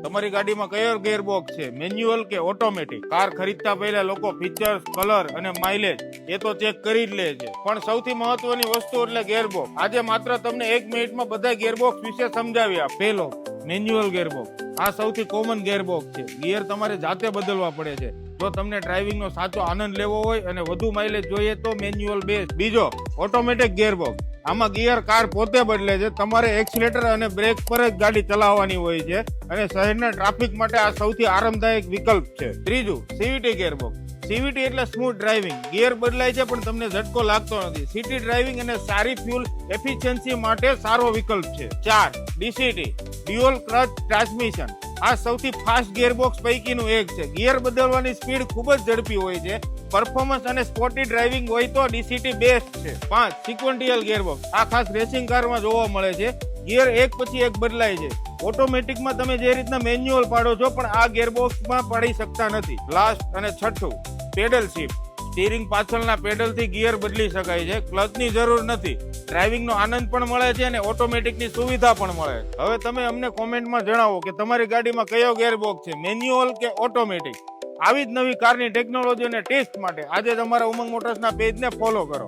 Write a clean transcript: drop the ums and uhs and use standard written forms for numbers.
તમારી ગાડીમાં કયો ગેરબોક્સ છે, મેન્યુઅલ કે ઓટોમેટિક? કાર ખરીદતા પહેલા લોકો ફીચર્સ, કલર અને માઇલેજ એ તો ચેક કરી જ લે છે, પણ સૌથી મહત્વની વસ્તુ એટલે ગેરબોક્સ. આજે માત્ર તમને 1 મિનિટમાં બધા ગેરબોક્સ વિશે સમજાવ્યા. પહેલો, મેન્યુઅલ ગેરબોક્સ. આ સૌથી કોમન ગેરબોક્સ છે. ગિયર તમારે જાતે બદલવા પડે છે. જો તમને ડ્રાઇવિંગનો સાચો આનંદ લેવો હોય અને વધુ માઇલેજ જોઈએ તો મેન્યુઅલ બેસ્ટ. બીજો, ઓટોમેટિક ગિયરબોક્સ. આમાં ગિયર કાર પોતે બદલે છે. તમારે એક્સિલેટર અને બ્રેક પર જ ગાડી ચલાવવાની હોય છે અને શહેરના ટ્રાફિક માટે આ સૌથી આરામદાયક વિકલ્પ છે. ત્રીજું, સીવીટી ગિયરબોક્સ. સીવીટી એટલે સ્મૂથ ડ્રાઇવિંગ. ગિયર બદલાય છે પણ તમને ઝટકો લાગતો નથી. સિટી ડ્રાઇવિંગ અને સારી ફ્યુલ એફિશિયન્સી માટે સારો વિકલ્પ છે. 4, ડીસીટી ડ્યુઅલ ક્લચ ટ્રાન્સમિશન. આ સૌથી ફાસ્ટ ગિયરબોક્સ પૈકીનું એક છે. ગિયર બદલવાની સ્પીડ ખૂબ જ ઝડપી હોય છે. પરફોર્મન્સ અને સ્પોર્ટી ડ્રાઇવિંગ હોય તો ડીસીટી બેસ્ટ છે. 5, સિક્વન્ટિયલ ગિયરબોક્સ. આ ખાસ રેસિંગ કારમાં જોવા મળે છે. ગિયર એક પછી એક બદલાય છે. ઓટોમેટિકમાં તમે જે રીતના મેન્યુઅલ પાડો છો પણ આ ગિયરબોક્સમાં પાડી શકતા નથી. લાસ્ટ અને છઠ્ઠું, પેડલ શિફ્ટ. સ્ટીરિંગ પાછળના પેડલથી ગિયર બદલી શકાય છે. ક્લચની જરૂર નથી. ડ્રાઇવિંગનો આનંદ પણ મળે છે અને ઓટોમેટિકની સુવિધા પણ મળે છે. હવે તમે અમને કોમેન્ટમાં જણાવો કે તમારી ગાડીમાં કયો ગિયરબોક્સ છે, મેન્યુઅલ કે ઓટોમેટિક? આવી જ નવી કારની ટેકનોલોજી અને ટેસ્ટ માટે આજે તમારા ઉમંગ મોટર્સના પેજને ફોલો કરો.